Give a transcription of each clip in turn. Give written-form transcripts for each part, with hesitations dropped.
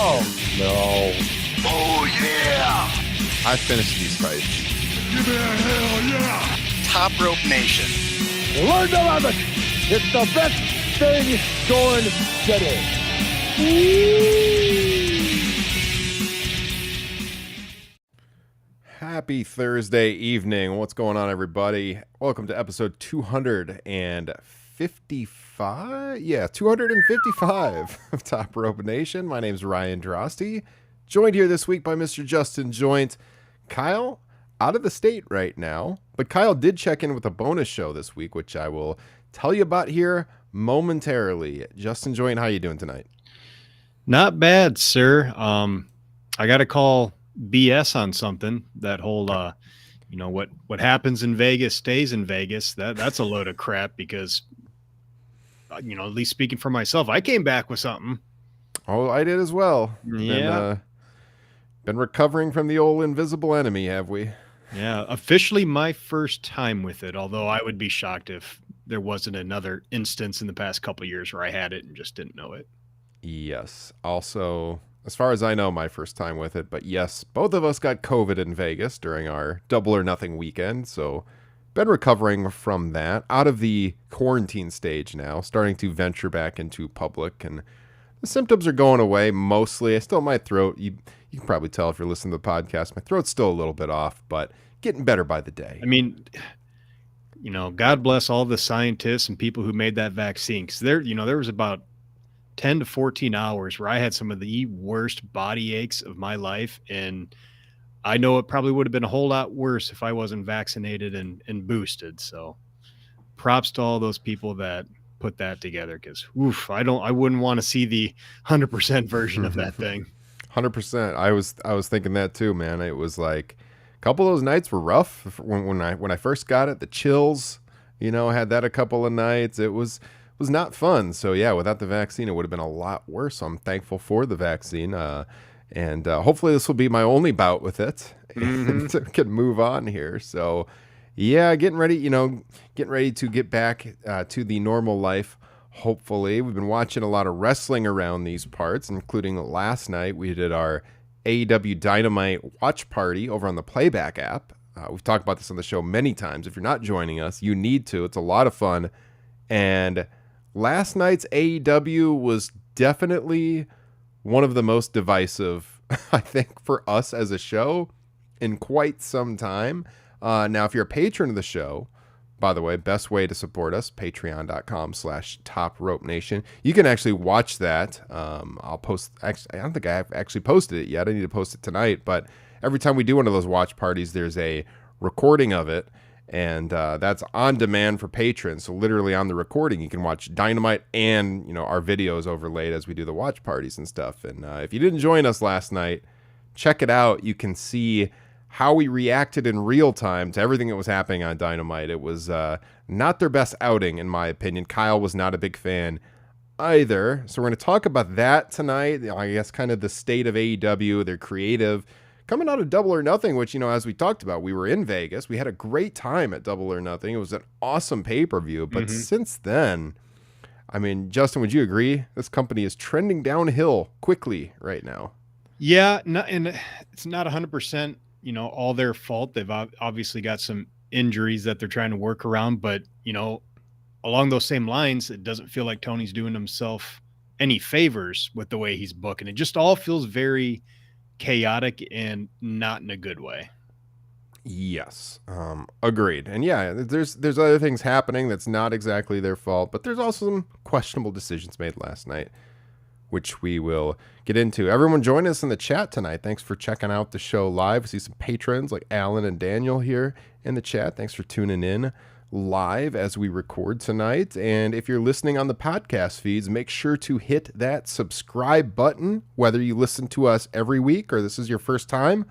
Oh, no. Oh, yeah. I finished these fights. Give me a hell yeah. Top Rope Nation. Learn to love it. It's the best thing going today. Happy Thursday evening. What's going on, everybody? Welcome to episode 255. Yeah, 255 of Top Rope Nation. My name's Ryan Drosty. Joined here this week by Mr. Justin Joint. Kyle, out of the state right now, but Kyle did check in with a bonus show this week, which I will tell you about here momentarily. Justin Joint, how you doing tonight? Not bad, sir. I got to call BS on something. That whole, what happens in Vegas stays in Vegas. That's a load of crap because, at least speaking for myself, I came back with something. Oh, I did as well. Yeah. Been recovering from the old invisible enemy, have we? Yeah, officially my first time with it, although I would be shocked if there wasn't another instance in the past couple of years where I had it and just didn't know it. Yes. Also, as far as I know, my first time with it, but yes, both of us got COVID in Vegas during our Double or Nothing weekend, so been recovering from that, out of the quarantine stage now, starting to venture back into public, and the symptoms are going away mostly. I still, my throat, you can probably tell if you're listening to the podcast, my throat's still a little bit off, but getting better by the day. I mean, God bless all the scientists and people who made that vaccine, because there was about 10 to 14 hours where I had some of the worst body aches of my life, and I know it probably would have been a whole lot worse if I wasn't vaccinated and boosted. So props to all those people that put that together, because I wouldn't want to see the 100% version of that thing. 100%. I was thinking that too, man. It was like a couple of those nights were rough when I first got it. The chills, had that a couple of nights. It was not fun. So yeah, without the vaccine, it would have been a lot worse. So I'm thankful for the vaccine. And hopefully this will be my only bout with it, and can move on here. So yeah, getting ready to get back to the normal life. Hopefully, we've been watching a lot of wrestling around these parts, including last night we did our AEW Dynamite watch party over on the Playback app. We've talked about this on the show many times. If you're not joining us, you need to. It's a lot of fun. And last night's AEW was definitely one of the most divisive, I think, for us as a show in quite some time. Now, if you're a patron of the show, by the way, best way to support us, patreon.com/topropenation. You can actually watch that. I'll post, actually, I don't think I've actually posted it yet. I need to post it tonight. But every time we do one of those watch parties, there's a recording of it. And that's on demand for patrons. So literally on the recording, you can watch Dynamite and, our videos overlaid as we do the watch parties and stuff. And if you didn't join us last night, check it out. You can see how we reacted in real time to everything that was happening on Dynamite. It was not their best outing, in my opinion. Kyle was not a big fan either. So we're going to talk about that tonight. I guess kind of the state of AEW, their creative, coming out of Double or Nothing, which, as we talked about, we were in Vegas. We had a great time at Double or Nothing. It was an awesome pay-per-view. But since then, I mean, Justin, would you agree? This company is trending downhill quickly right now. Yeah, and it's not 100%, all their fault. They've obviously got some injuries that they're trying to work around. But, along those same lines, it doesn't feel like Tony's doing himself any favors with the way he's booking. It just all feels very chaotic and not in a good way. Yes, agreed. And yeah, there's other things happening that's not exactly their fault, but there's also some questionable decisions made last night, which we will get into. Everyone join us in the chat tonight. Thanks for checking out the show live. I see some patrons like Alan and Daniel here in the chat. Thanks for tuning in live as we record tonight. And if you're listening on the podcast feeds, make sure to hit that subscribe button, whether you listen to us every week or this is your first time.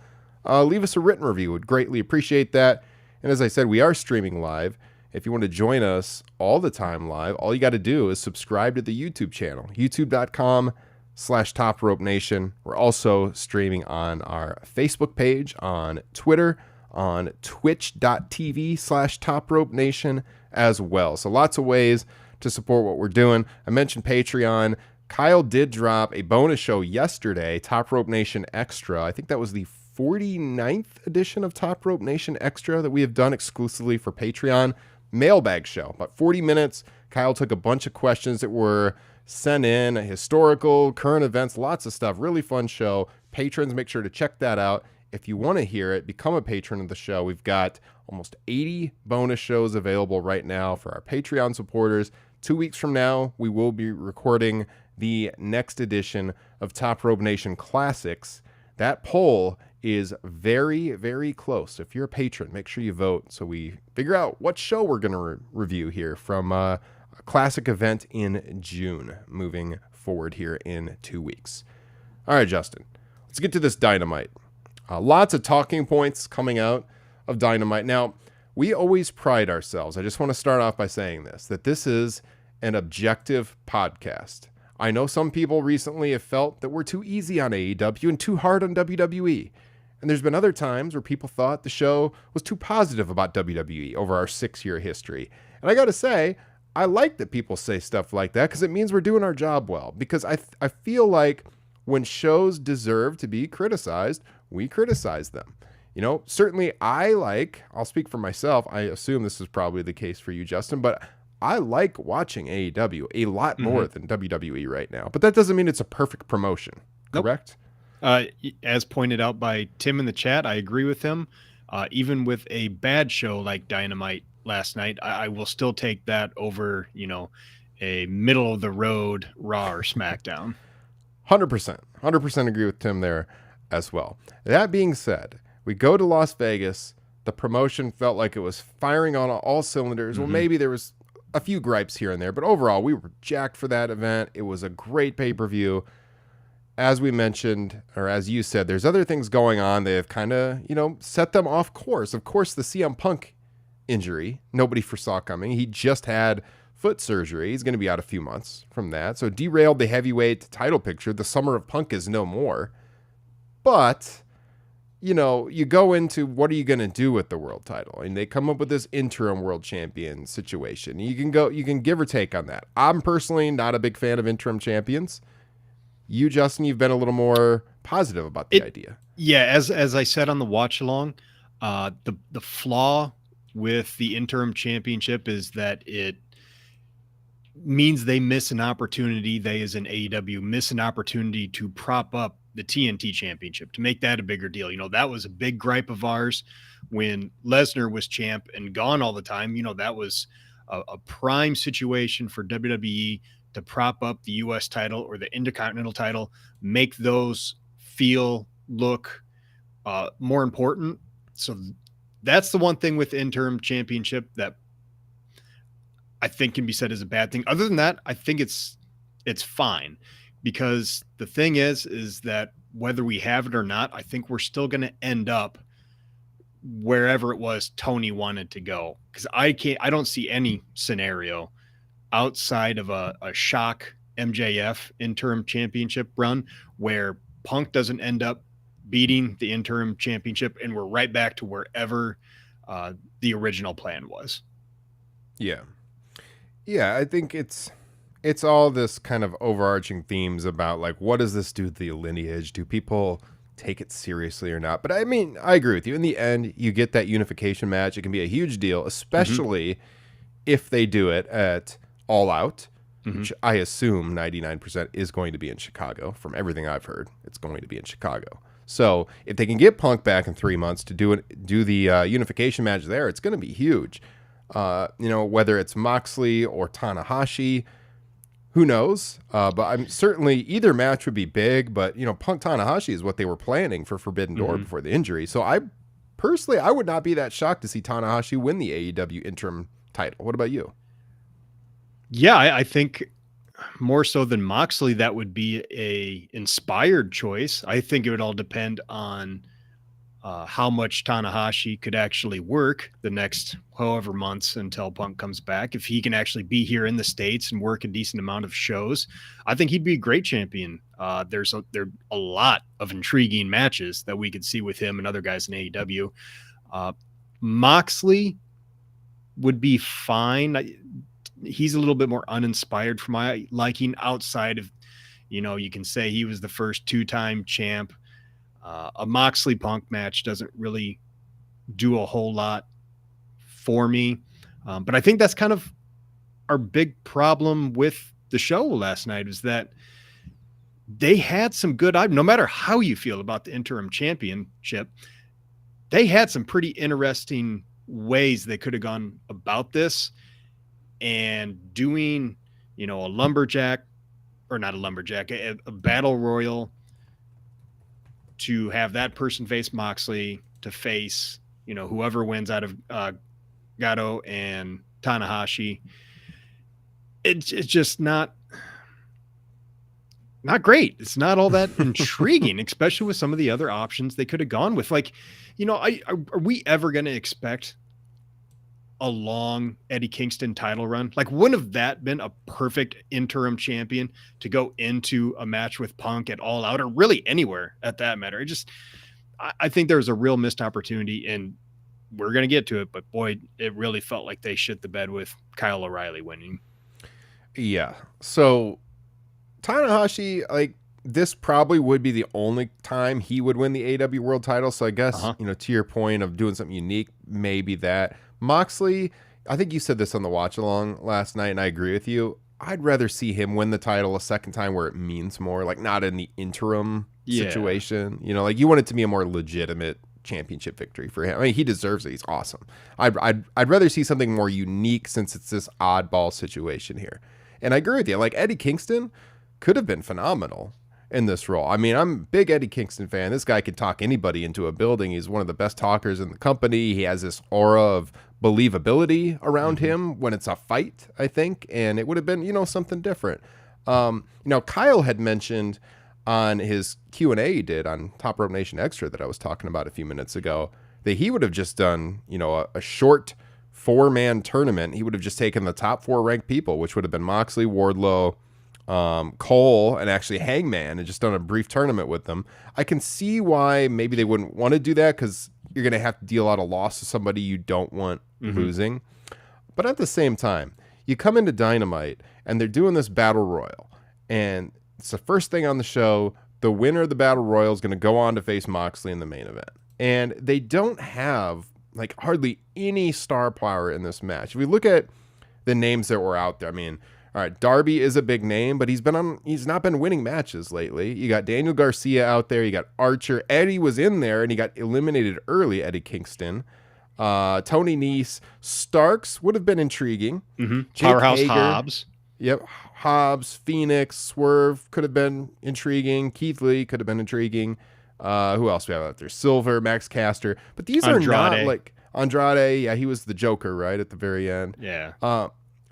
Leave us a written review. Would greatly appreciate that. And as I said, we are streaming live. If you want to join us all the time live, all you got to do is subscribe to the YouTube channel, youtube.com/topropenation. We're also streaming on our Facebook page, on Twitter, on twitch.tv/topropenation as well. So lots of ways to support what we're doing. I mentioned Patreon. Kyle did drop a bonus show yesterday, Top Rope Nation Extra. I think that was the 49th edition of Top Rope Nation Extra that we have done exclusively for Patreon. Mailbag show, about 40 minutes. Kyle took a bunch of questions that were sent in, historical, current events, lots of stuff. Really fun show. Patrons, make sure to check that out. If you want to hear it, become a patron of the show. We've got almost 80 bonus shows available right now for our Patreon supporters. 2 weeks from now, we will be recording the next edition of Top Rope Nation Classics. That poll is very, very close. If you're a patron, make sure you vote so we figure out what show we're going to review here from a classic event in June, moving forward here in 2 weeks. All right, Justin, let's get to this Dynamite. Lots of talking points coming out of Dynamite. Now, we always pride ourselves, I just want to start off by saying this, that this is an objective podcast. I know some people recently have felt that we're too easy on AEW and too hard on WWE. And there's been other times where people thought the show was too positive about WWE over our 6-year history. And I got to say, I like that people say stuff like that because it means we're doing our job well. Because I feel like when shows deserve to be criticized, we criticize them. You know, certainly I'll speak for myself. I assume this is probably the case for you, Justin, but I like watching AEW a lot more than WWE right now. But that doesn't mean it's a perfect promotion, correct? As pointed out by Tim in the chat, I agree with him. Even with a bad show like Dynamite last night, I will still take that over, a middle of the road Raw or SmackDown. 100% agree with Tim there as well. That being said, we go to Las Vegas. The promotion felt like it was firing on all cylinders. Well, maybe there was a few gripes here and there, but overall we were jacked for that event. It was a great pay-per-view. As we mentioned, or as you said, there's other things going on that have kind of, set them off course. Of course, the CM Punk injury, nobody foresaw coming. He just had foot surgery. He's going to be out a few months from that. So derailed the heavyweight title picture. The summer of Punk is no more. But, you go into what are you going to do with the world title? And they come up with this interim world champion situation. You can give or take on that. I'm personally not a big fan of interim champions. You, Justin, you've been a little more positive about the idea. Yeah, as I said on the watch along, the flaw with the interim championship is that it means they miss an opportunity. They, as an AEW, miss an opportunity to prop up the TNT championship, to make that a bigger deal. That was a big gripe of ours when Lesnar was champ and gone all the time. That was a prime situation for WWE to prop up the U.S. title or the Intercontinental title, make those look more important. So that's the one thing with interim championship that I think can be said as a bad thing. Other than that, I think it's fine, because the thing is that whether we have it or not, I think we're still going to end up wherever it was Tony wanted to go. Because I don't see any scenario outside of a shock MJF interim championship run where Punk doesn't end up beating the interim championship and we're right back to wherever the original plan was. Yeah, I think it's all this kind of overarching themes about like, what does this do to the lineage? Do people take it seriously or not? But I mean, I agree with you. In the end, you get that unification match. It can be a huge deal, especially if they do it at All Out, which I assume 99% is going to be in Chicago. From everything I've heard, it's going to be in Chicago. So if they can get Punk back in 3 months to do the unification match there, it's going to be huge. Whether it's Moxley or Tanahashi, who knows? But I'm certainly either match would be big. But Punk Tanahashi is what they were planning for Forbidden Door before the injury. So I would not be that shocked to see Tanahashi win the AEW interim title. What about you? Yeah, I think more so than Moxley, that would be a inspired choice. I think it would all depend on how much Tanahashi could actually work the next however months until Punk comes back. If he can actually be here in the States and work a decent amount of shows, I think he'd be a great champion. There are a lot of intriguing matches that we could see with him and other guys in AEW. Moxley would be fine. he's a little bit more uninspired for my liking outside of, you can say he was the first 2-time champ. A Moxley Punk match doesn't really do a whole lot for me. But I think that's kind of our big problem with the show last night, is that they had some good, no matter how you feel about the interim championship, they had some pretty interesting ways they could have gone about this, and doing, a lumberjack, or not a lumberjack, a battle royal to have that person face Moxley, to face, whoever wins out of Gato and Tanahashi. It's just not great. It's not all that intriguing, especially with some of the other options they could have gone with. Like, are we ever going to expect a long Eddie Kingston title run? Like, wouldn't have that been a perfect interim champion to go into a match with Punk at All Out, or really anywhere at that matter? I think there was a real missed opportunity, and we're going to get to it, but boy, it really felt like they shit the bed with Kyle O'Reilly winning. Yeah. So Tanahashi, like, this probably would be the only time he would win the AEW World title. So I guess, to your point of doing something unique, maybe that. Moxley, I think you said this on the watch along last night, and I agree with you. I'd rather see him win the title a second time where it means more, like not in the interim situation. Like, you want it to be a more legitimate championship victory for him. I mean, he deserves it. He's awesome. I'd rather see something more unique, since it's this oddball situation here. And I agree with you. Like, Eddie Kingston could have been phenomenal in this role. I mean, I'm a big Eddie Kingston fan. This guy could talk anybody into a building. He's one of the best talkers in the company. He has this aura of believability around him when it's a fight, I think. And it would have been, something different. Kyle had mentioned on his Q&A he did on Top Rope Nation Extra that I was talking about a few minutes ago, that he would have just done, a short 4-man tournament. He would have just taken the top 4 ranked people, which would have been Moxley, Wardlow, Cole, and actually Hangman, and just done a brief tournament with them. I can see why maybe they wouldn't want to do that, because you're going to have to deal out a loss to somebody you don't want losing. But at the same time, you come into Dynamite and they're doing this battle royal, and it's the first thing on the show. The winner of the battle royal is going to go on to face Moxley in the main event, and they don't have like hardly any star power in this match. If we look at the names that were out there, I mean, all right, Darby is a big name, but he's not been winning matches lately. You got Daniel Garcia out there. You got Archer. Eddie was in there, and he got eliminated early, Eddie Kingston. Tony Nese. Starks would have been intriguing. Powerhouse Hager, Hobbs. Yep. Hobbs, Phoenix, Swerve could have been intriguing. Keith Lee could have been intriguing. Who else we have out there? Silver, Max Caster. But these are not like Andrade. Yeah, he was the Joker, right, at the very end. Yeah.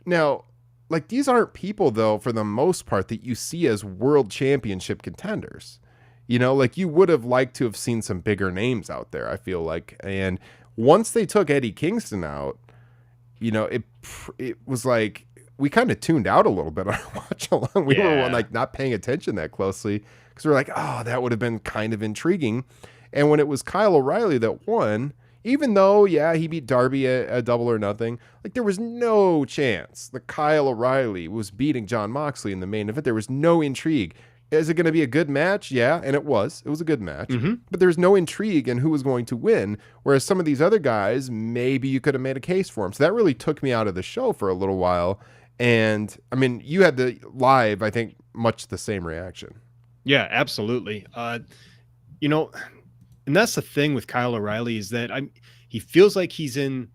Now, like, these aren't people, though, for the most part, that you see as world championship contenders. Like, you would have liked to have seen some bigger names out there, I feel like. And once they took Eddie Kingston out, it was like we kind of tuned out a little bit on our watch along. We were like not paying attention that closely, because we were like, oh, that would have been kind of intriguing. And when it was Kyle O'Reilly that won, even though, he beat Darby at Double or Nothing, like, there was no chance that Kyle O'Reilly was beating Jon Moxley in the main event. There was no intrigue. Is it going to be a good match? Yeah, and it was. It was a good match. But there's no intrigue in who was going to win, whereas some of these other guys, maybe you could have made a case for them. So that really took me out of the show for a little while. And, I mean, you had the live, I think, much the same reaction. Yeah, absolutely. And that's the thing with Kyle O'Reilly, is that he feels like he's in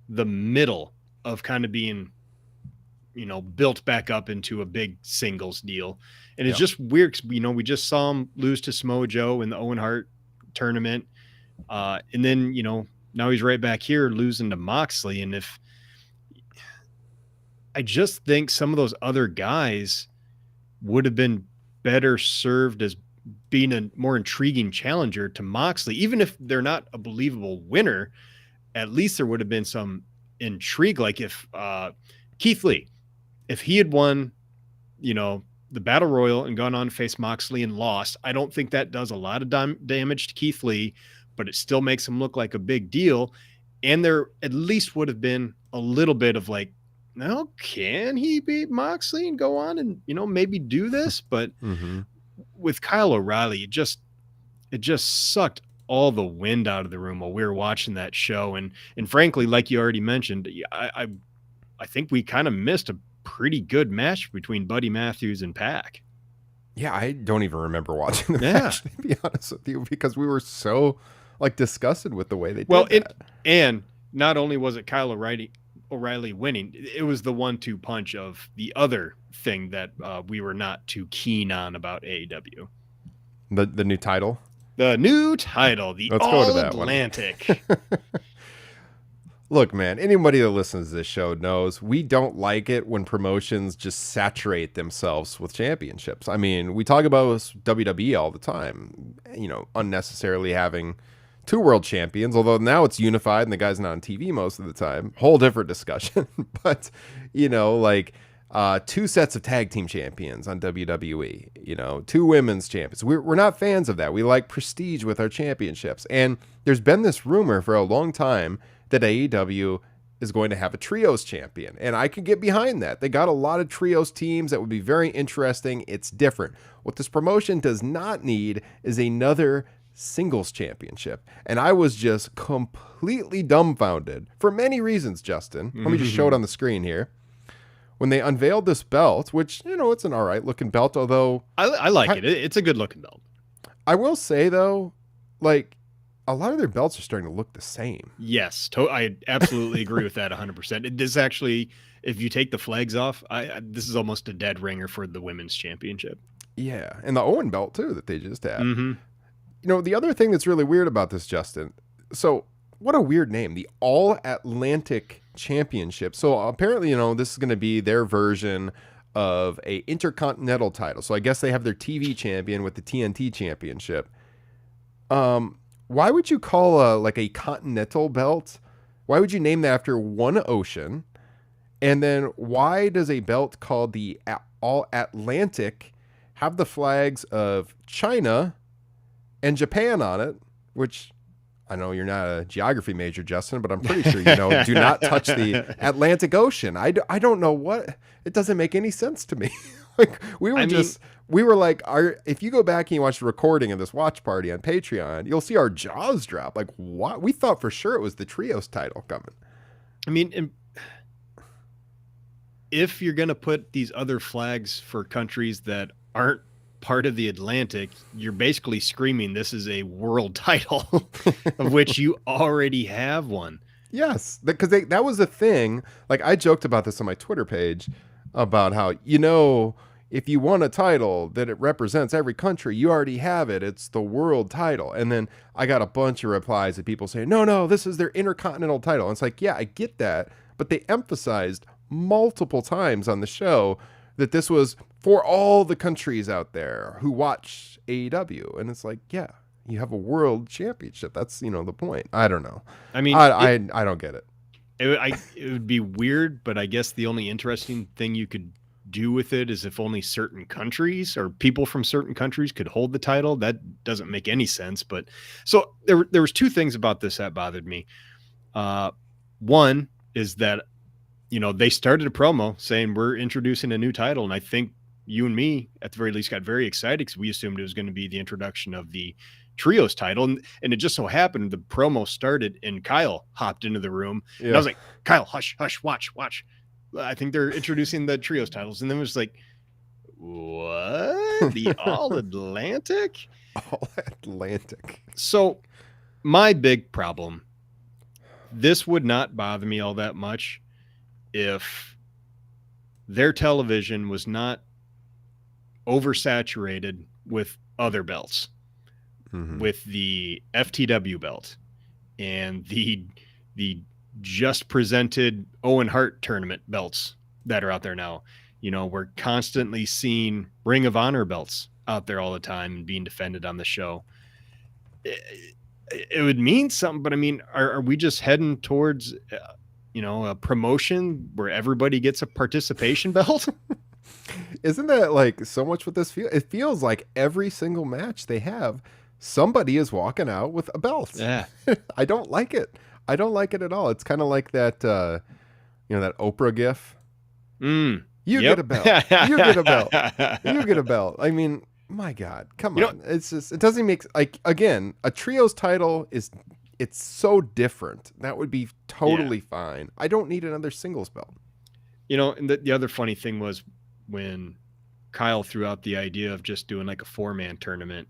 the middle of kind of being, built back up into a big singles deal. And it's just weird, 'cause, we just saw him lose to Samoa Joe in the Owen Hart tournament. And then, now he's right back here losing to Moxley. And I just think some of those other guys would have been better served as being a more intriguing challenger to Moxley. Even if they're not a believable winner, at least there would have been some intrigue. Like if Keith Lee, if he had won, the Battle Royal and gone on to face Moxley and lost, I don't think that does a lot of damage to Keith Lee, but it still makes him look like a big deal. And there at least would have been a little bit of like no, can he beat Moxley and go on and, maybe do this? But with Kyle O'Reilly, it just sucked all the wind out of the room while we were watching that show. And frankly, like you already mentioned, I think we kind of missed a pretty good match between Buddy Matthews and Pac. Yeah, I don't even remember watching the match, to be honest with you, because we were so disgusted with the way they did that. And not only was it Kyle O'Reilly winning, it was the 1-2 punch of the other thing that we were not too keen on about AEW. The new title? The new title, the All-Atlantic. Look, man, anybody that listens to this show knows we don't like it when promotions just saturate themselves with championships. I mean, we talk about WWE all the time, unnecessarily having 2 world champions, although now it's unified and the guy's not on TV most of the time. Whole different discussion. But, 2 sets of tag team champions on WWE, 2 women's champions. We're not fans of that. We like prestige with our championships. And there's been this rumor for a long time that AEW is going to have a trios champion. And I can get behind that. They got a lot of trios teams that would be very interesting. It's different. What this promotion does not need is another singles championship. And I was just completely dumbfounded for many reasons, Justin. Let me just show it on the screen here. When they unveiled this belt, which, it's an all right looking belt, although I like it. It's a good looking belt. I will say though, a lot of their belts are starting to look the same. Yes, I absolutely agree with that 100%. This actually, if you take the flags off, this is almost a dead ringer for the women's championship. Yeah, and the Owen belt too that they just had. The other thing that's really weird about this, Justin, so what a weird name, the All-Atlantic Championship. So apparently, this is going to be their version of a intercontinental title. So I guess they have their TV champion with the TNT championship. Why would you call a continental belt? Why would you name that after one ocean? And then why does a belt called the All-Atlantic have the flags of China and Japan on it? Which, I know you're not a geography major, Justin, but I'm pretty sure do not touch the Atlantic Ocean. I don't know what. It doesn't make any sense to me. We were like, if you go back and you watch the recording of this watch party on Patreon, you'll see our jaws drop. Like, what? We thought for sure it was the trios title coming. I mean, if you're going to put these other flags for countries that aren't part of the Atlantic, you're basically screaming this is a world title of which you already have one. Yes, because that was the thing. Like, I joked about this on my Twitter page about how, if you want a title that it represents every country, you already have it. It's the world title. And then I got a bunch of replies of people saying, no, this is their intercontinental title. And it's like, yeah, I get that. But they emphasized multiple times on the show that this was for all the countries out there who watch AEW. And it's like, yeah, you have a world championship. That's, the point. I don't know. I mean, I don't get it. It would be weird, but I guess the only interesting thing you could do with it is if only certain countries or people from certain countries could hold the title. That doesn't make any sense. But so there was 2 things about this that bothered me. One is that, they started a promo saying we're introducing a new title. And I think you and me at the very least got very excited because we assumed it was going to be the introduction of the trios title. And it just so happened the promo started and Kyle hopped into the room. Yeah. And I was like, Kyle, hush, watch. I think they're introducing the trios titles. And then it was like, what? The All-Atlantic? All-Atlantic. So my big problem, this would not bother me all that much if their television was not oversaturated with other belts, with the FTW belt and the just presented Owen Hart tournament belts that are out there now. We're constantly seeing Ring of Honor belts out there all the time and being defended on the show. It would mean something, but I mean, are we just heading towards, a promotion where everybody gets a participation belt? Isn't that like so much what this feels? It feels like every single match they have, somebody is walking out with a belt. Yeah. I don't like it. I don't like it at all. It's kind of like that, that Oprah gif You get a belt. You get a belt. You get a belt. I mean, my God, come on. It's just, it doesn't make, like, again, a trios title it's so different. That would be totally fine. I don't need another singles belt. And the other funny thing was when Kyle threw out the idea of just doing like a 4-man tournament,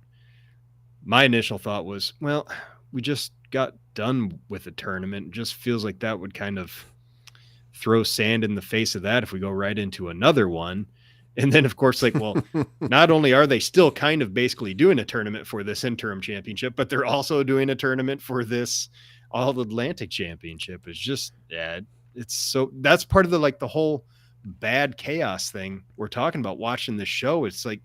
my initial thought was, well, we just got done with a tournament. It just feels like that would kind of throw sand in the face of that if we go right into another one. And then, of course, like, well, not only are they still kind of basically doing a tournament for this interim championship, but they're also doing a tournament for this All Atlantic championship. It's just, it's so, that's part of the, like, the whole bad chaos thing we're talking about watching the show. It's like,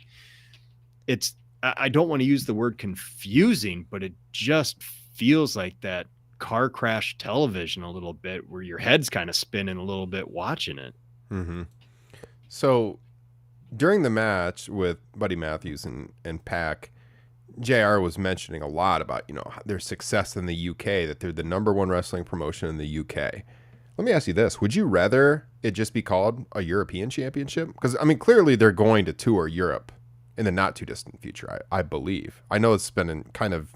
I don't want to use the word confusing, but it just feels like that car crash television a little bit where your head's kind of spinning a little bit watching it. Mm-hmm. So during the match with Buddy Matthews and Pac, JR was mentioning a lot about, their success in the UK, that they're the #1 wrestling promotion in the UK. Let me ask you this. Would you rather it just be called a European championship? Because, I mean, clearly they're going to tour Europe in the not too distant future, I believe. I know it's been kind of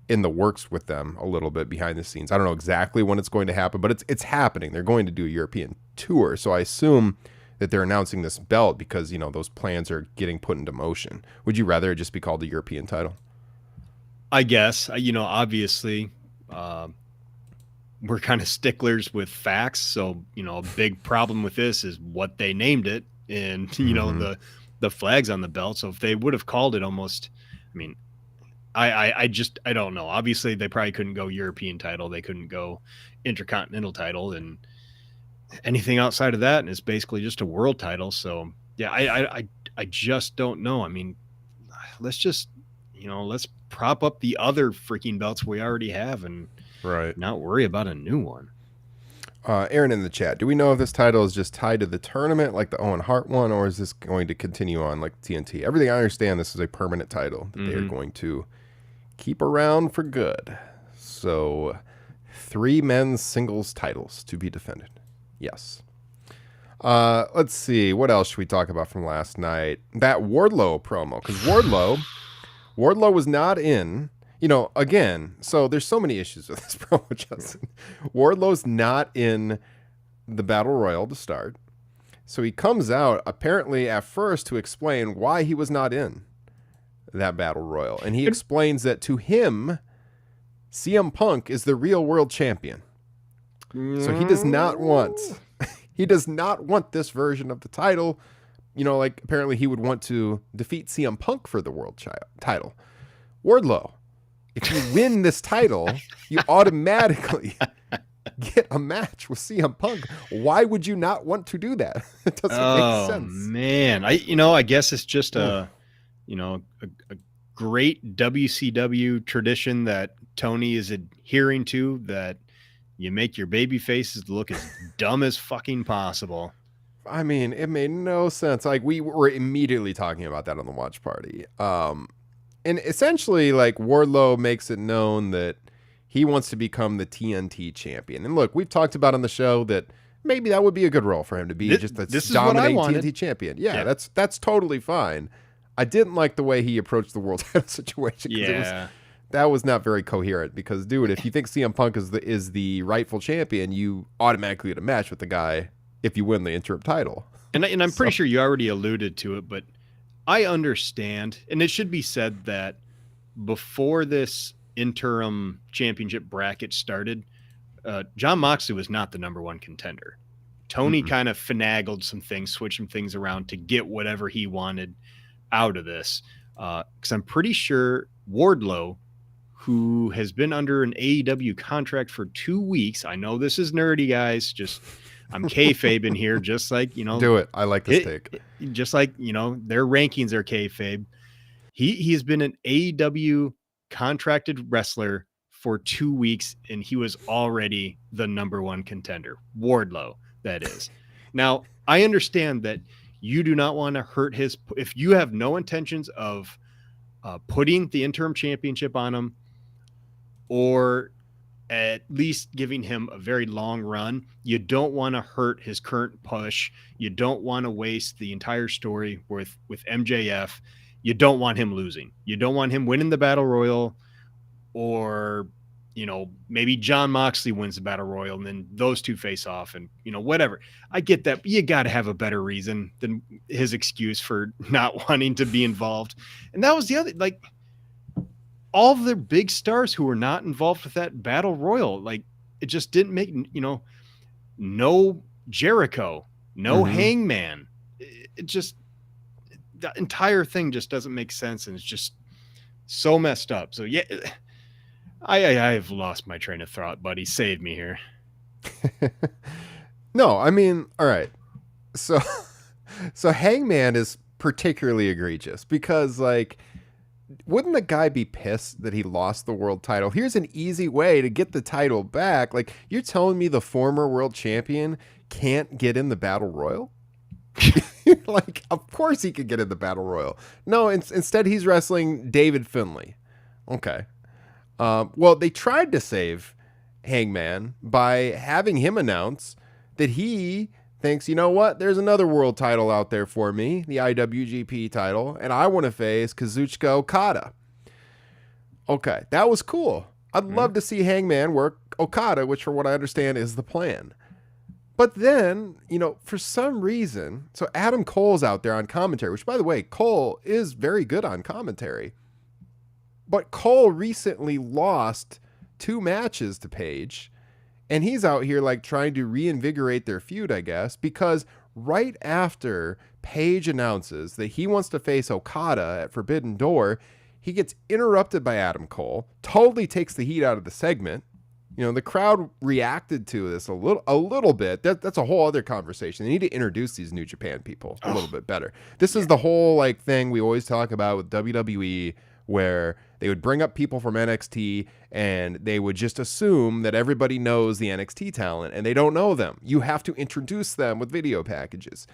in the works with them a little bit behind the scenes. I don't know exactly when it's going to happen, but it's happening. They're going to do a European tour. So I assume that they're announcing this belt because, those plans are getting put into motion. Would you rather it just be called the European title? I guess, obviously, we're kind of sticklers with facts. So, a big problem with this is what they named it and, the flags on the belt. So if they would have called it almost, I mean, I don't know. Obviously, they probably couldn't go European title. They couldn't go Intercontinental title, and anything outside of that is basically just a world title. So yeah, I just don't know. I mean, let's just, let's prop up the other freaking belts we already have and not worry about a new one. Aaron in the chat, do we know if this title is just tied to the tournament like the Owen Hart one, or is this going to continue on like TNT? Everything I understand, this is a permanent title that they are going to keep around for good. So 3 men's singles titles to be defended. Yes. Let's see. What else should we talk about from last night? That Wardlow promo. Because Wardlow was not in, again, so there's so many issues with this promo, Justin. Wardlow's not in the Battle Royal to start. So he comes out apparently at first to explain why he was not in that Battle Royal. And he explains that to him, CM Punk is the real world champion. So he does not want this version of the title. Like apparently he would want to defeat CM Punk for the world title. Wardlow, if you win this title, you automatically get a match with CM Punk. Why would you not want to do that? It doesn't make sense. Man, I guess it's just a great WCW tradition that Tony is adhering to, that you make your baby faces look as dumb as fucking possible. I mean, it made no sense. Like, we were immediately talking about that on the watch party. And essentially, like, Wardlow makes it known that he wants to become the TNT champion. And look, we've talked about on the show that maybe that would be a good role for him to be just a dominating TNT champion. Yeah, that's totally fine. I didn't like the way he approached the world title situation. That was not very coherent because, dude, if you think CM Punk is the rightful champion, you automatically get a match with the guy if you win the interim title. And I'm pretty sure you already alluded to it, but I understand, and it should be said that before this interim championship bracket started, Jon Moxley was not the #1 contender. Tony kind of finagled some things, switched some things around to get whatever he wanted out of this. Because I'm pretty sure Wardlow, who has been under an AEW contract for 2 weeks. I know this is nerdy, guys. I'm kayfabe here, just like, Do it. I like this take. Just like, their rankings are kayfabe. He has been an AEW contracted wrestler for 2 weeks, and he was already the #1 contender. Wardlow, that is. Now, I understand that you do not want to hurt if you have no intentions of putting the interim championship on him, or at least giving him a very long run. You don't want to hurt his current push. You don't want to waste the entire story with MJF. You don't want him losing. You don't want him winning the Battle Royal, or, you know, maybe John Moxley wins the Battle Royal and then those two face off and, you know, whatever. I get that, but you got to have a better reason than his excuse for not wanting to be involved. And that was the other, like, all of the big stars who were not involved with that Battle Royal, like, it just didn't make, you know, no Jericho, no Hangman. It just, the entire thing just doesn't make sense. And it's just so messed up. So yeah, I've lost my train of thought, buddy. Save me here. No, I mean, all right. So Hangman is particularly egregious because, like, wouldn't the guy be pissed that he lost the world title? Here's an easy way to get the title back. Like, you're telling me the former world champion can't get in the Battle Royal? Like, of course he could get in the Battle Royal. No, instead he's wrestling David Finlay. Okay. Well, they tried to save Hangman by having him announce that he thinks, you know what, there's another world title out there for me, the IWGP title, and I want to face Kazuchika Okada. Okay, that was cool. I'd love to see Hangman work Okada, which from what I understand is the plan. But then, you know, for some reason, so Adam Cole's out there on commentary, which, by the way, Cole is very good on commentary. But Cole recently lost 2 matches to Paige, and he's out here like trying to reinvigorate their feud, I guess, because right after Paige announces that he wants to face Okada at Forbidden Door, he gets interrupted by Adam Cole, totally takes the heat out of the segment. You know, the crowd reacted to this a little bit. That's a whole other conversation. They need to introduce these New Japan people a little bit better. This is the whole like thing we always talk about with WWE, where they would bring up people from NXT and they would just assume that everybody knows the NXT talent, and they don't know them. You have to introduce them with video packages.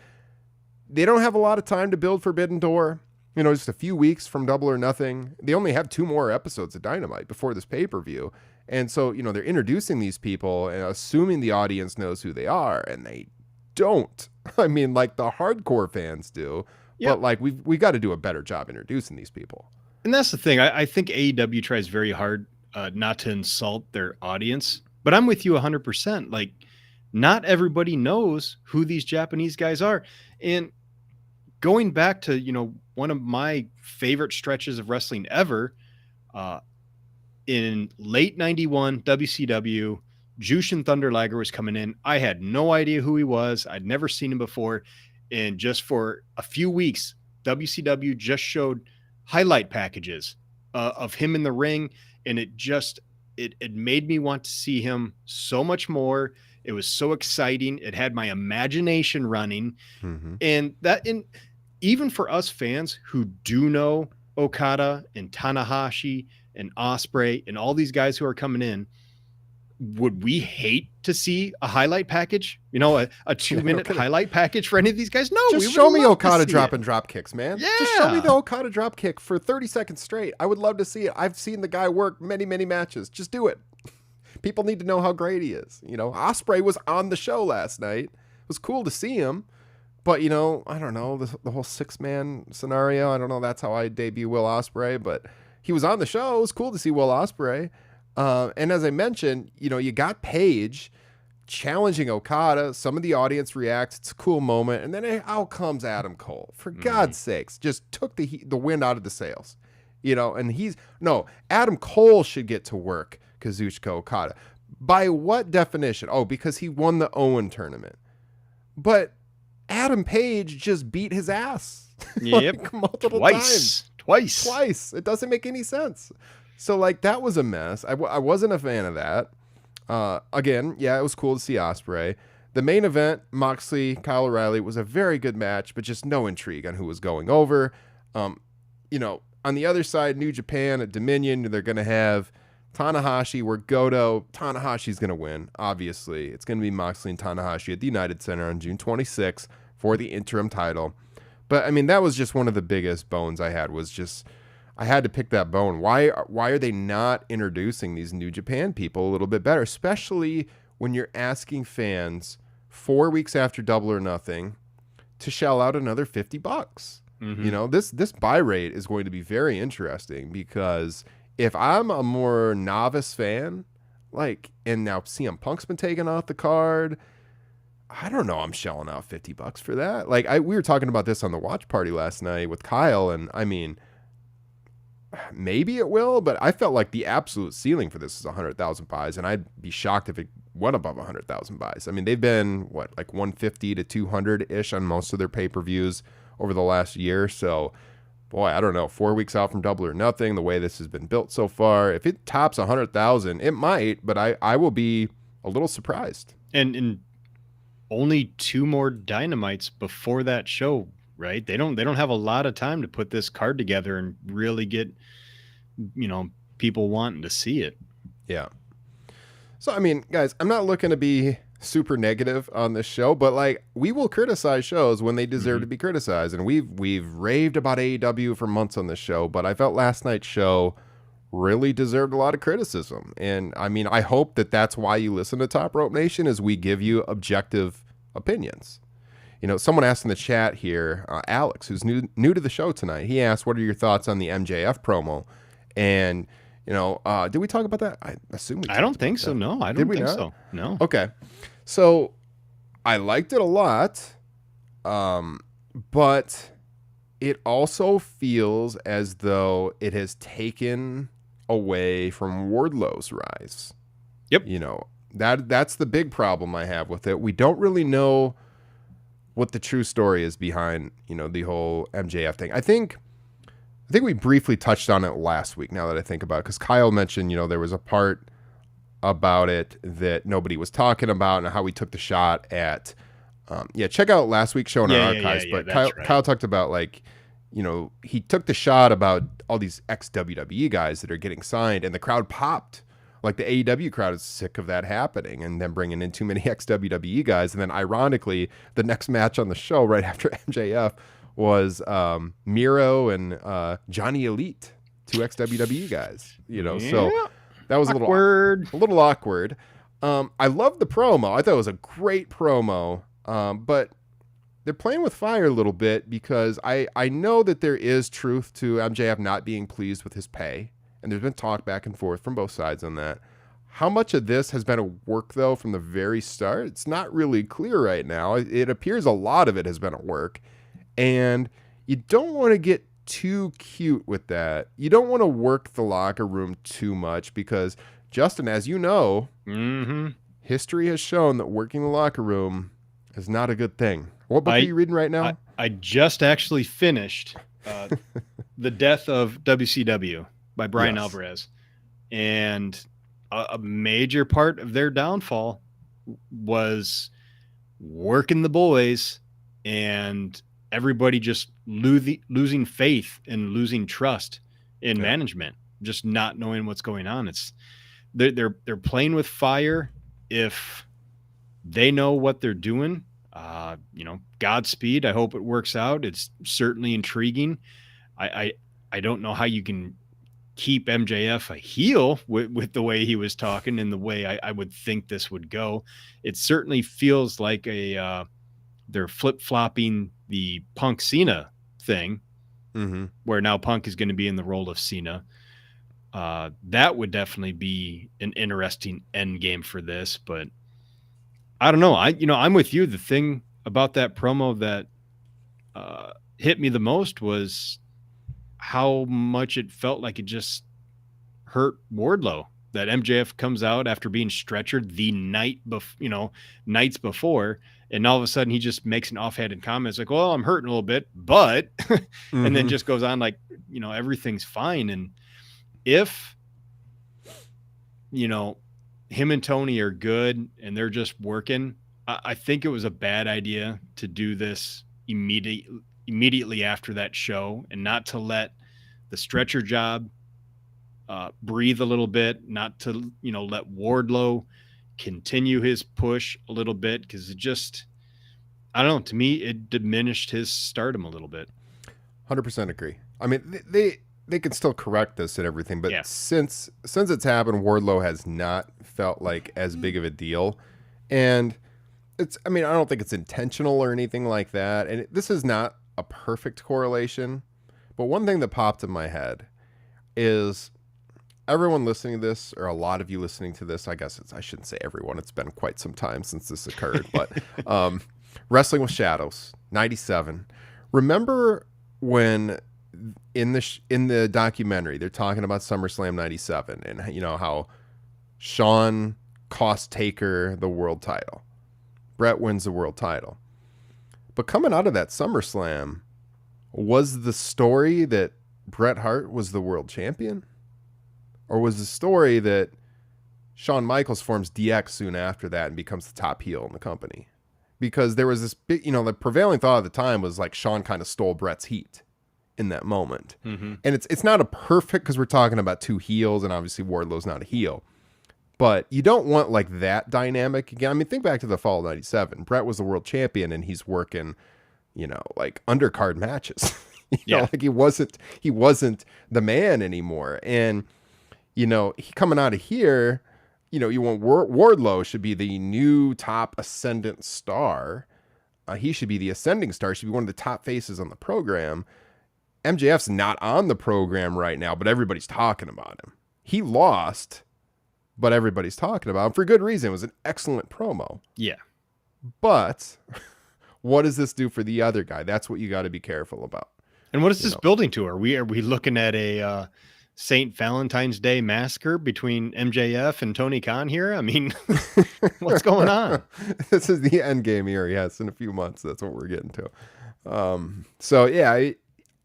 They don't have a lot of time to build Forbidden Door. You know, just a few weeks from Double or Nothing. They only have 2 more episodes of Dynamite before this pay-per-view. And so, you know, they're introducing these people and assuming the audience knows who they are, and they don't. I mean, like, the hardcore fans do, but like we got to do a better job introducing these people. And that's the thing. I think AEW tries very hard not to insult their audience, but I'm with you 100%. Like, not everybody knows who these Japanese guys are. And going back to, you know, one of my favorite stretches of wrestling ever, in late 91 WCW, Jushin Thunder Liger was coming in. I had no idea who he was. I'd never seen him before. And just for a few weeks, WCW just showed highlight packages of him in the ring. And it made me want to see him so much more. It was so exciting. It had my imagination running. And even for us fans who do know Okada and Tanahashi and Ospreay and all these guys who are coming in, would we hate to see a highlight package? You know, a 2-minute highlight package for any of these guys? No, just show me Okada dropping drop kicks, man. Yeah. Just show me the Okada drop kick for 30 seconds straight. I would love to see it. I've seen the guy work many, many matches. Just do it. People need to know how great he is. You know, Ospreay was on the show last night. It was cool to see him. But, you know, I don't know, the whole 6-man scenario, I don't know, that's how I debut Will Ospreay, but he was on the show. It was cool to see Will Ospreay. And as I mentioned, you know, you got Paige challenging Okada. Some of the audience reacts. It's a cool moment. And then out comes Adam Cole. For God's sakes, just took the wind out of the sails. You know, and Adam Cole should get to work Kazuchika Okada. By what definition? Oh, because he won the Owen tournament. But Adam Page just beat his ass. Yep. Multiple times. Twice. It doesn't make any sense. So, like, that was a mess. I wasn't a fan of that. Again, yeah, it was cool to see Ospreay. The main event, Moxley, Kyle O'Reilly, was a very good match, but just no intrigue on who was going over. You know, on the other side, New Japan at Dominion, they're going to have Tanahashi where Goto. Tanahashi's going to win, obviously. It's going to be Moxley and Tanahashi at the United Center on June 26th for the interim title. But, I mean, that was just one of the biggest bones I had was just, I had to pick that bone. Why are they not introducing these New Japan people a little bit better, especially when you're asking fans 4 weeks after Double or Nothing to shell out another $50? Mm-hmm. You know, this buy rate is going to be very interesting, because if I'm a more novice fan, like, and now CM Punk's been taken off the card, I don't know, I'm shelling out $50 for that. Like, we were talking about this on the watch party last night with Kyle, and I mean, maybe it will, but I felt like the absolute ceiling for this is 100,000 buys, and I'd be shocked if it went above 100,000 buys. I mean, they've been like 150 to 200 ish on most of their pay-per-views over the last year. So, boy, I don't know. 4 weeks out from Double or Nothing, the way this has been built so far, if it tops 100,000, it might, but I will be a little surprised. And only 2 more Dynamites before that show, right? They don't have a lot of time to put this card together and really get, people wanting to see it. Yeah. So, I mean, guys, I'm not looking to be super negative on this show, but like, we will criticize shows when they deserve to be criticized, and we've raved about AEW for months on this show, but I felt last night's show really deserved a lot of criticism. And I mean, I hope that that's why you listen to Top Rope Nation, is we give you objective opinions. You know, someone asked in the chat here, Alex, who's new to the show tonight, he asked, what are your thoughts on the MJF promo? And did we talk about that? I assume we. I don't think so. No, I don't think so. No. Okay. So I liked it a lot, but it also feels as though it has taken away from Wardlow's rise. Yep. That's the big problem I have with it. We don't really know what the true story is behind, the whole MJF thing. I think we briefly touched on it last week, now that I think about it, because Kyle mentioned, there was a part about it that nobody was talking about, and how we took the shot at, check out last week's show in our archives. But Kyle talked about, like, he took the shot about all these ex-WWE guys that are getting signed, and the crowd popped. Like, the AEW crowd is sick of that happening, and then bringing in too many ex-WWE guys. And then, ironically, the next match on the show right after MJF was Miro and Johnny Elite, 2 ex-WWE guys. So that was awkward. a little awkward. I love the promo. I thought it was a great promo, but they're playing with fire a little bit, because I know that there is truth to MJF not being pleased with his pay, and there's been talk back and forth from both sides on that. How much of this has been a work, though, from the very start? It's not really clear right now. It appears a lot of it has been a work, and you don't want to get too cute with that. You don't want to work the locker room too much, because, Justin, as you know, history has shown that working the locker room is not a good thing. What book are you reading right now? I just actually finished The Death of WCW by Brian Alvarez. And a major part of their downfall was working the boys and everybody just losing faith and losing trust in management, just not knowing what's going on. They're playing with fire. If they know what they're doing, Godspeed. I hope it works out. It's certainly intriguing. I don't know how you can keep MJF a heel with the way he was talking and the way I would think this would go. It certainly feels like they're flip-flopping the Punk Cena thing, where now Punk is going to be in the role of Cena. That would definitely be an interesting end game for this, but I don't know. I'm with you. The thing about that promo that hit me the most was how much it felt like it just hurt Wardlow, that MJF comes out after being stretchered the nights before, and all of a sudden he just makes an offhanded comment. It's like, well, I'm hurting a little bit, but, and then just goes on like, everything's fine. And if, him and Tony are good and they're just working, I think it was a bad idea to do this immediately after that show, and not to let the stretcher job breathe a little bit, not to, let Wardlow continue his push a little bit, because it just, I don't know, to me, it diminished his stardom a little bit. 100% agree. I mean, they can still correct this and everything, but Yeah. since it's happened, Wardlow has not felt like as big of a deal, and I mean, I don't think it's intentional or anything like that, and this is not a perfect correlation, but one thing that popped in my head is everyone listening to this, or a lot of you listening to this, I guess I shouldn't say everyone, it's been quite some time since this occurred, but Wrestling with Shadows, 97. Remember when in the documentary they're talking about SummerSlam 97 and you know how Shawn cost Taker the world title. Brett wins the world title. But coming out of that SummerSlam, was the story that Bret Hart was the world champion? Or was the story that Shawn Michaels forms DX soon after that and becomes the top heel in the company? Because there was this big, the prevailing thought at the time was like Shawn kind of stole Bret's heat in that moment. Mm-hmm. And it's not a perfect, because we're talking about two heels and obviously Wardlow's not a heel. But you don't want like that dynamic again. I mean, think back to the fall of 97. Bret was the world champion and he's working, like undercard matches. Like he wasn't the man anymore. And, he coming out of here, you want Wardlow should be the new top ascendant star. He should be the ascending star. He should be one of the top faces on the program. MJF's not on the program right now, but everybody's talking about him. He lost, but everybody's talking about him for good reason. It was an excellent promo. Yeah. But what does this do for the other guy? That's what you got to be careful about. And what is this building to? Are we looking at a St. Valentine's Day massacre between MJF and Tony Khan here? I mean, what's going on? This is the end game here. Yes, in a few months, that's what we're getting to. So yeah,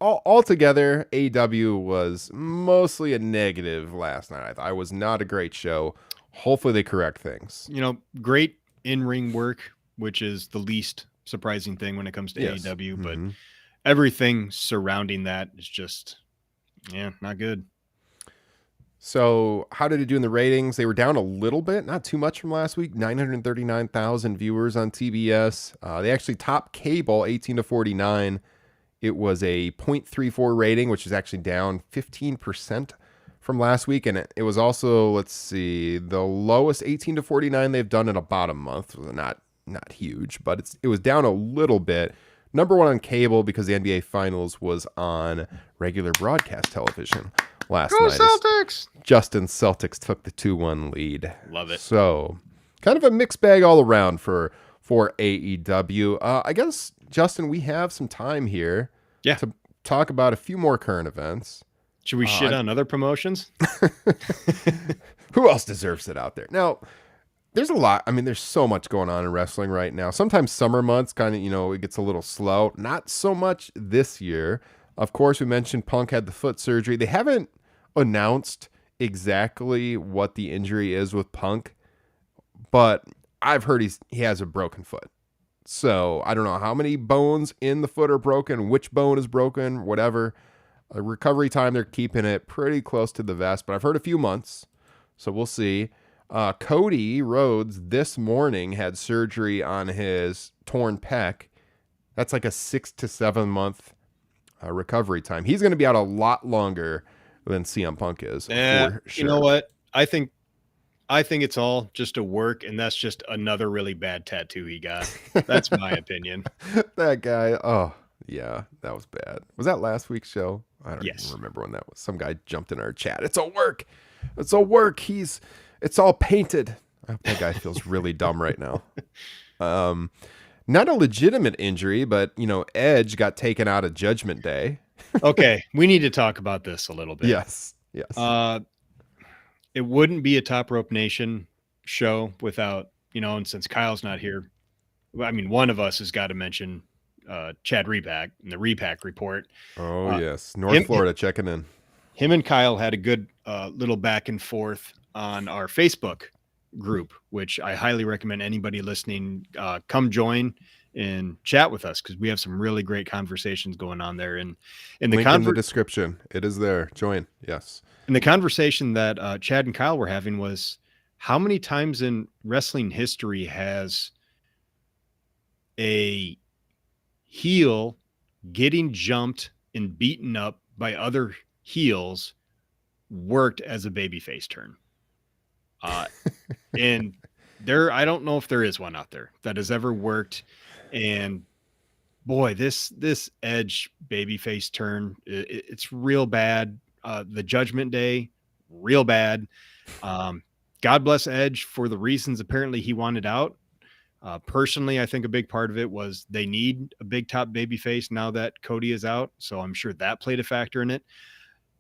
altogether, AEW was mostly a negative last night. I was not a great show. Hopefully they correct things. Great in-ring work, which is the least surprising thing when it comes to AEW, but everything surrounding that is just, not good. So how did it do in the ratings? They were down a little bit, not too much from last week. 939,000 viewers on TBS. They actually topped cable 18 to 49. It was a 0.34 rating, which is actually down 15% from last week. And it was also, let's see, the lowest 18 to 49 they've done in about a month. Not huge, but it was down a little bit. Number one on cable because the NBA Finals was on regular broadcast television last night. Go Celtics! Justin's Celtics took the 2-1 lead. Love it. So kind of a mixed bag all around for AEW. I guess, Justin, we have some time here to talk about a few more current events. Should we shit on other promotions? Who else deserves it out there? Now, there's a lot. I mean, there's so much going on in wrestling right now. Sometimes summer months kind of, it gets a little slow. Not so much this year. Of course, we mentioned Punk had the foot surgery. They haven't announced exactly what the injury is with Punk, but I've heard he has a broken foot. So I don't know how many bones in the foot are broken, which bone is broken, whatever. Recovery time, they're keeping it pretty close to the vest, but I've heard a few months, so we'll see. Cody Rhodes this morning had surgery on his torn pec. That's like a 6 to 7 month recovery time. He's going to be out a lot longer than CM Punk is. For sure. You know what? I think it's all just a work, and that's just another really bad tattoo he got. That's my opinion. That guy. Oh, yeah, that was bad. Was that last week's show? I don't even remember when that was. Some guy jumped in our chat. It's a work. It's a work. It's all painted. I hope that guy feels really dumb right now. Not a legitimate injury, but, Edge got taken out of Judgment Day. Okay, we need to talk about this a little bit. Yes. It wouldn't be a Top Rope Nation show without, and since Kyle's not here, I mean, one of us has got to mention Chad Repack and the Repack Report. Oh, yes. North Florida checking in. Him and Kyle had a good little back and forth on our Facebook group, which I highly recommend anybody listening come join and chat with us, because we have some really great conversations going on there. And in link in the description, it is there. Join. Yes. And the conversation that Chad and Kyle were having was, how many times in wrestling history has a heel getting jumped and beaten up by other heels worked as a babyface turn. And I don't know if there is one out there that has ever worked. And boy, this Edge babyface turn, it's real bad. The Judgment Day, real bad. God bless Edge for the reasons apparently he wanted out. Personally, I think a big part of it was they need a big top babyface now that Cody is out. So I'm sure that played a factor in it.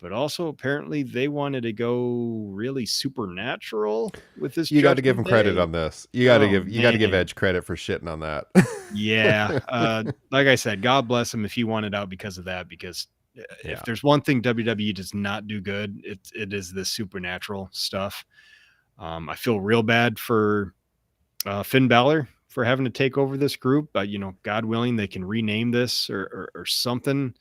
But also apparently they wanted to go really supernatural with this. You got to give him credit on this. You got to give Edge credit for shitting on that. Yeah. Like I said, God bless him if he wanted out because of that, because if there's one thing WWE does not do good, it is this supernatural stuff. I feel real bad for Finn Balor for having to take over this group, but God willing, they can rename this or something.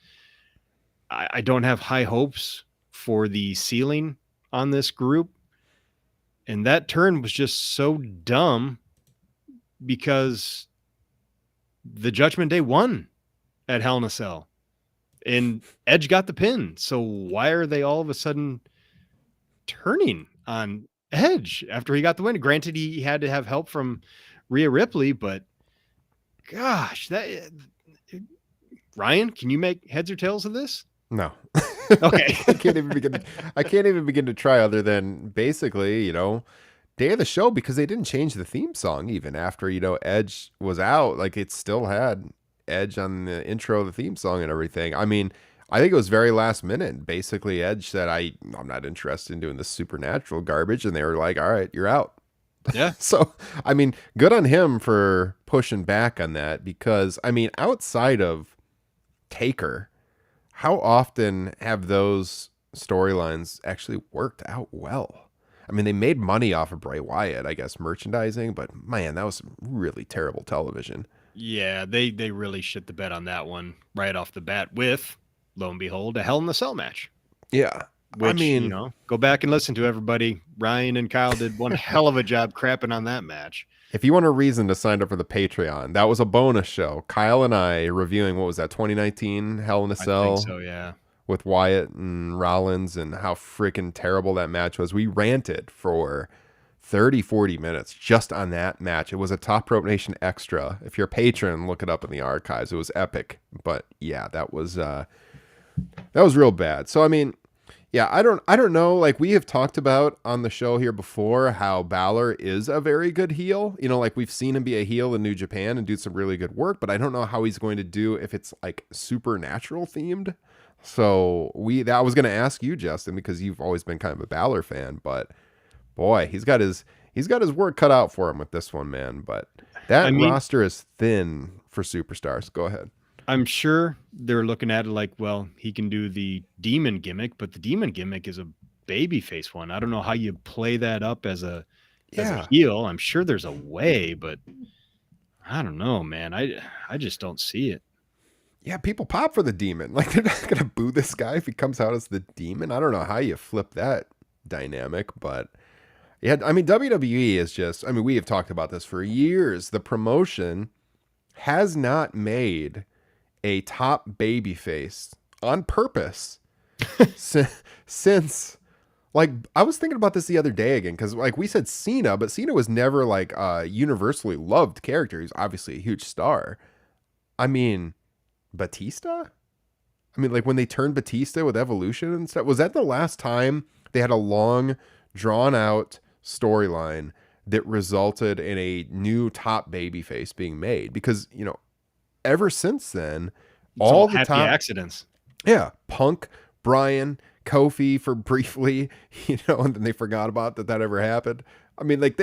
I don't have high hopes for the ceiling on this group. And that turn was just so dumb because the Judgment Day won at Hell in a Cell and Edge got the pin. So why are they all of a sudden turning on Edge after he got the win? Granted, he had to have help from Rhea Ripley, but gosh, Ryan, can you make heads or tails of this? No. Okay. I can't even begin to try, other than basically, day of the show, because they didn't change the theme song even after, Edge was out. Like, it still had Edge on the intro of the theme song and everything. I mean, I think it was very last minute. Basically, Edge said, I'm not interested in doing this supernatural garbage. And they were like, all right, you're out. Yeah. So, I mean, good on him for pushing back on that, because, I mean, outside of Taker, how often have those storylines actually worked out well? I mean, they made money off of Bray Wyatt, I guess, merchandising, but man, that was really terrible television. Yeah, they really shit the bed on that one right off the bat with, lo and behold, a Hell in a Cell match. Yeah. Which, I mean, go back and listen to everybody. Ryan and Kyle did one hell of a job crapping on that match. If you want a reason to sign up for the Patreon, that was a bonus show. Kyle and I reviewing, what was that, 2019 Hell in a Cell? I think so, yeah. With Wyatt and Rollins, and how freaking terrible that match was. We ranted for 30, 40 minutes just on that match. It was a Top Rope Nation extra. If you're a patron, look it up in the archives. It was epic. But yeah, that was real bad. So, I mean, yeah, I don't know. Like, we have talked about on the show here before how Balor is a very good heel. Like, we've seen him be a heel in New Japan and do some really good work, but I don't know how he's going to do if it's like supernatural themed. So I was going to ask you, Justin, because you've always been kind of a Balor fan, but boy, he's got his work cut out for him with this one, man. But that roster is thin for superstars. Go ahead. I'm sure they're looking at it like, well, he can do the demon gimmick, but the demon gimmick is a babyface one. I don't know how you play that up as a heel. I'm sure there's a way, but I don't know, man. I just don't see it. Yeah, people pop for the demon. Like, they're not going to boo this guy if he comes out as the demon. I don't know how you flip that dynamic, but yeah, I mean, WWE is just, I mean, we have talked about this for years. The promotion has not made a top babyface on purpose since, like, I was thinking about this the other day again, because like we said Cena, but Cena was never like a universally loved character. He's obviously a huge star. I mean, Batista? I mean, like, when they turned Batista with Evolution and stuff, was that the last time they had a long, drawn out storyline that resulted in a new top babyface being made? Because, ever since then, all the happy top accidents. Yeah, Punk, Bryan, Kofi for briefly, and then they forgot about that ever happened. I mean, like,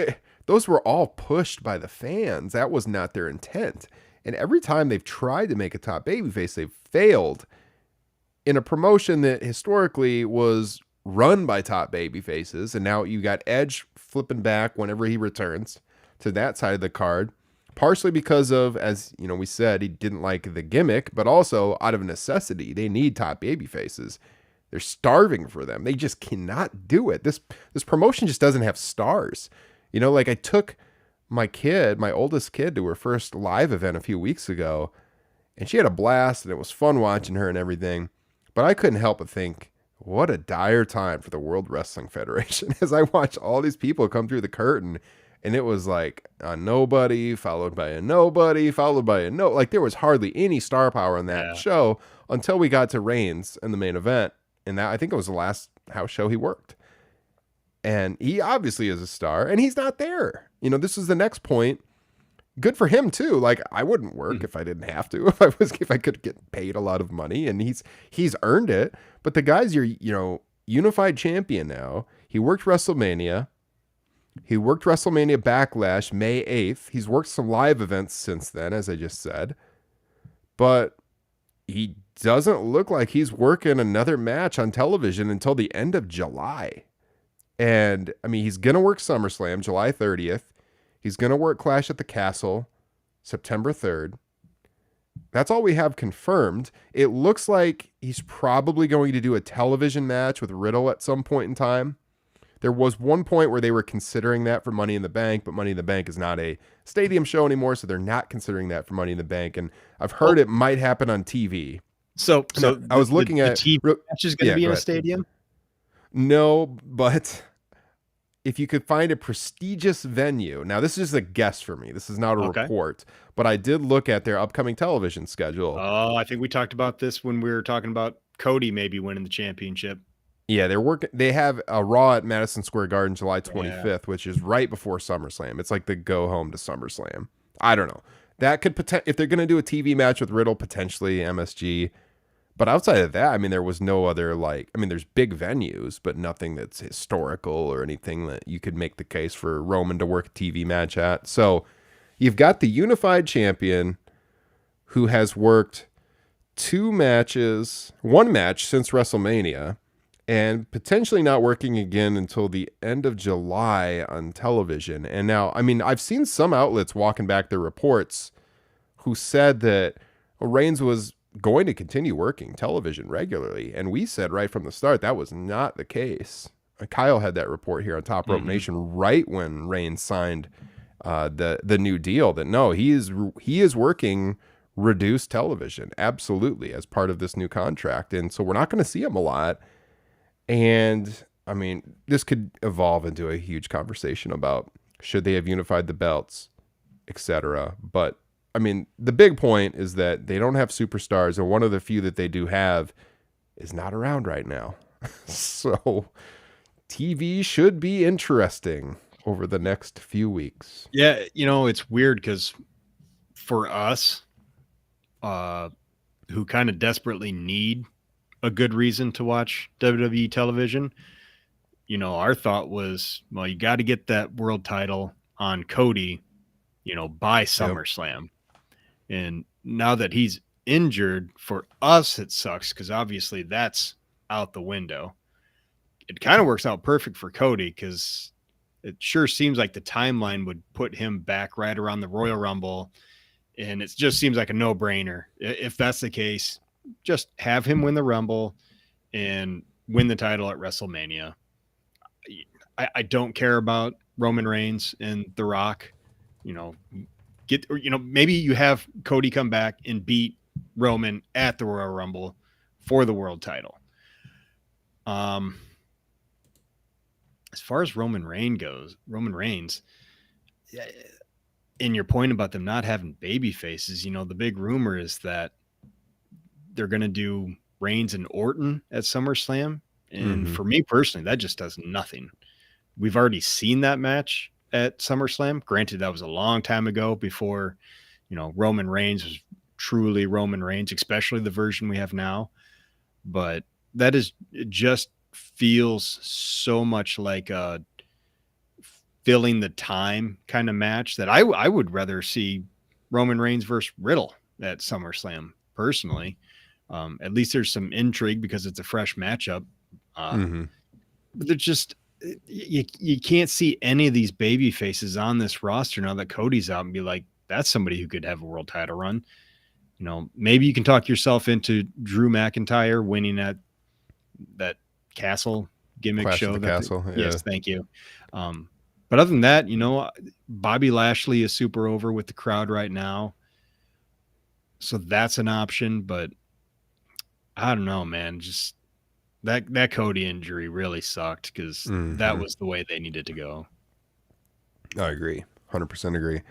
those were all pushed by the fans. That was not their intent. And every time they've tried to make a top babyface, they've failed in a promotion that historically was run by top babyfaces. And now you got Edge flipping back whenever he returns to that side of the card. Partially because of, as we said, he didn't like the gimmick, but also out of necessity. They need top baby faces. They're starving for them. They just cannot do it. This promotion just doesn't have stars. Like, I took my oldest kid, to her first live event a few weeks ago, and she had a blast, and it was fun watching her and everything. But I couldn't help but think, what a dire time for the World Wrestling Federation as I watched all these people come through the curtain. And it was like a nobody, followed by a nobody, followed by a no. Like there was hardly any star power in that show until we got to Reigns in the main event. And that, I think it was the last house show he worked. And he obviously is a star, and he's not there. You know, this is the next point. Good for him too. Like I wouldn't work if I didn't have to. If I could get paid a lot of money, and he's earned it. But the guy's your unified champion now. He worked WrestleMania. He worked WrestleMania Backlash May 8th. He's worked some live events since then, as I just said. But he doesn't look like he's working another match on television until the end of July. And, I mean, he's going to work SummerSlam July 30th. He's going to work Clash at the Castle September 3rd. That's all we have confirmed. It looks like he's probably going to do a television match with Riddle at some point in time. There was one point where they were considering that for Money in the Bank, but Money in the Bank is not a stadium show anymore, so they're not considering that for Money in the Bank. And I've heard it might happen on TV. So I was looking at the TV match is going to be in a stadium. No, but if you could find a prestigious venue, now this is a guess for me. This is not a report, but I did look at their upcoming television schedule. Oh, I think we talked about this when we were talking about Cody maybe winning the championship. Yeah, they have a Raw at Madison Square Garden July 25th, which is right before SummerSlam. It's like the go home to SummerSlam. I don't know. That could if they're going to do a TV match with Riddle, potentially MSG. But outside of that, I mean, there was no other there's big venues, but nothing that's historical or anything that you could make the case for Roman to work a TV match at. So you've got the unified champion who has worked one match since WrestleMania, and potentially not working again until the end of July on television. And now, I mean, I've seen some outlets walking back their reports who said that Reigns was going to continue working television regularly. And we said right from the start that was not the case. Kyle had that report here on Top Rope Nation right when Reigns signed the new deal that no, he is working reduced television, absolutely, as part of this new contract. And so we're not going to see him a lot. And I mean, this could evolve into a huge conversation about should they have unified the belts, etc. But I mean, the big point is that they don't have superstars, and one of the few that they do have is not around right now. So TV should be interesting over the next few weeks. Yeah, it's weird because for us, who kind of desperately need a good reason to watch WWE television, our thought was, well, you got to get that world title on Cody, by SummerSlam. Yep. And now that he's injured, for us, it sucks because obviously that's out the window. It kind of works out perfect for Cody because it sure seems like the timeline would put him back right around the Royal Rumble. And it just seems like a no-brainer. If that's the case, just have him win the Rumble and win the title at WrestleMania. I don't care about Roman Reigns and The Rock. Maybe you have Cody come back and beat Roman at the Royal Rumble for the world title. As far as Roman Reigns, in your point about them not having baby faces, the big rumor is that they're going to do Reigns and Orton at SummerSlam. And for me personally, that just does nothing. We've already seen that match at SummerSlam. Granted, that was a long time ago before, Roman Reigns was truly Roman Reigns, especially the version we have now. But it just feels so much like a filling the time kind of match that I would rather see Roman Reigns versus Riddle at SummerSlam personally. At least there's some intrigue because it's a fresh matchup. But they're just, you can't see any of these baby faces on this roster now that Cody's out and be like, that's somebody who could have a world title run. Maybe you can talk yourself into Drew McIntyre winning at that Castle gimmick Clash show. At the Castle. Yeah. Yes, thank you. But other than that, Bobby Lashley is super over with the crowd right now. So that's an option, but I don't know, man. Just That Cody injury really sucked because that was the way they needed to go. I agree. 100% agree.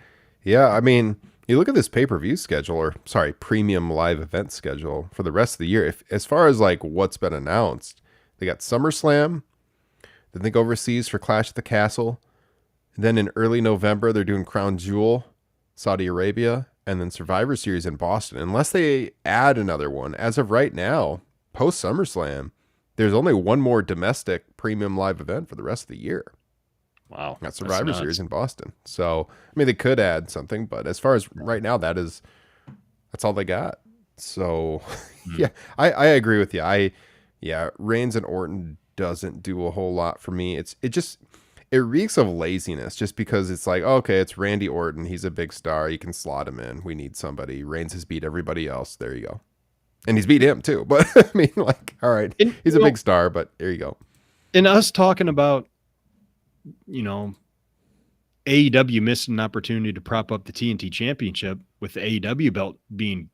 Yeah, I mean, you look at this pay-per-view schedule, or sorry, premium live event schedule for the rest of the year. If as far as like what's been announced, they got SummerSlam, then they go overseas for Clash at the Castle. And then in early November, they're doing Crown Jewel, Saudi Arabia, and then Survivor Series in Boston. Unless they add another one, as of right now, post SummerSlam, there's only one more domestic premium live event for the rest of the year. Wow. Got Survivor Series in Boston. So, I mean, they could add something, but as far as right now, that's all they got. So, yeah, I agree with you. Reigns and Orton doesn't do a whole lot for me. It reeks of laziness just because it's like, okay, it's Randy Orton. He's a big star. You can slot him in. We need somebody. Reigns has beat everybody else. There you go. And he's beat him too. But I mean, like, all right, he's a big star, but there you go. And us talking about, AEW missed an opportunity to prop up the TNT Championship with the AEW belt being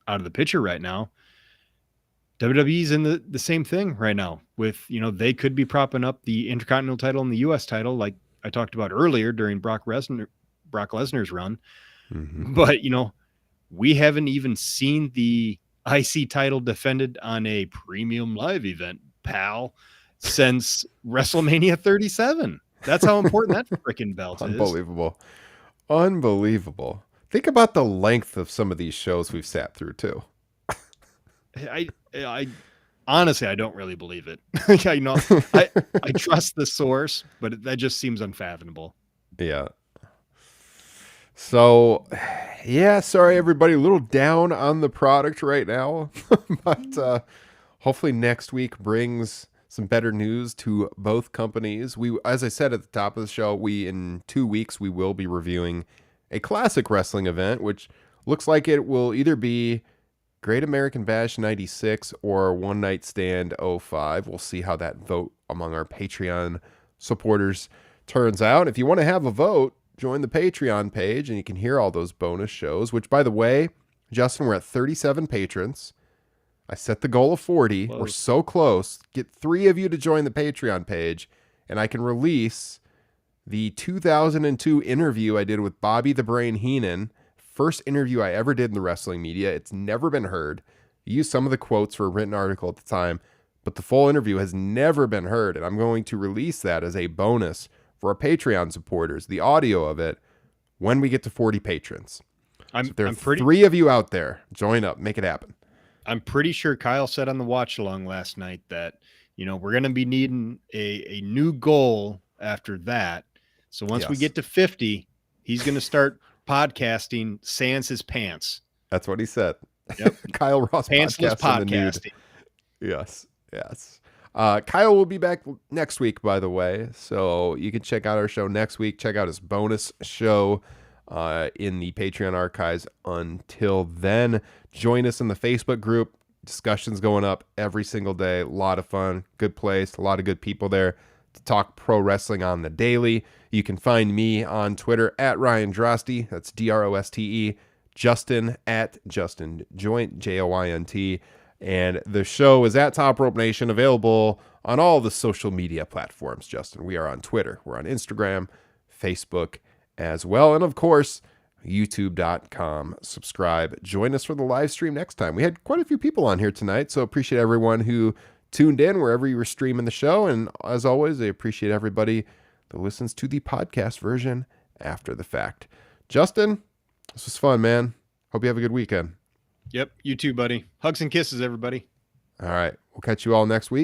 out of the picture right now. WWE's in the same thing right now with, they could be propping up the Intercontinental title and the US title, like I talked about earlier during Brock Lesnar's run. Mm-hmm. But, we haven't even seen the IC title defended on a premium live event, pal, since WrestleMania 37. That's how important that freaking belt is. Unbelievable. Think about the length of some of these shows we've sat through too. I honestly, I don't really believe it. I trust the source, but that just seems unfathomable. Yeah. So, yeah, sorry everybody, a little down on the product right now, but hopefully next week brings some better news to both companies. As I said at the top of the show, in 2 weeks we will be reviewing a classic wrestling event, which looks like it will either be Great American Bash 96 or One Night Stand 05. We'll see how that vote among our Patreon supporters turns out. If you want to have a vote, join the Patreon page and you can hear all those bonus shows, which, by the way, Justin, we're at 37 patrons. I set the goal of 40. Close. We're so close. Get 3 of you to join the Patreon page, and I can release the 2002 interview I did with Bobby the Brain Heenan. First interview I ever did in the wrestling media. It's never been heard. I used some of the quotes for a written article at the time, but the full interview has never been heard, and I'm going to release that as a bonus for our Patreon supporters, the audio of it, when we get to 40 patrons. If there are 3 of you out there, join up, make it happen. I'm pretty sure Kyle said on the watch along last night that, we're going to be needing a new goal after that. So once we get to 50, he's going to start podcasting sans his pants. That's what he said. Yep. Kyle Ross pantsless podcasting. Yes. Kyle will be back next week, by the way. So you can check out our show next week. Check out his bonus show in the Patreon archives. Until then, join us in the Facebook group. Discussions going up every single day. A lot of fun. Good place. A lot of good people there to talk pro wrestling on the daily. You can find me on Twitter at Ryan Droste. That's DROSTE. Justin at Justin Joint, JOINT. And the show is at Top Rope Nation, available on all the social media platforms, Justin. We are on Twitter. We're on Instagram, Facebook as well. And of course, youtube.com. Subscribe. Join us for the live stream next time. We had quite a few people on here tonight, so appreciate everyone who tuned in wherever you were streaming the show. And as always, I appreciate everybody that listens to the podcast version after the fact. Justin, this was fun, man. Hope you have a good weekend. Yep, you too, buddy. Hugs and kisses, everybody. All right. We'll catch you all next week.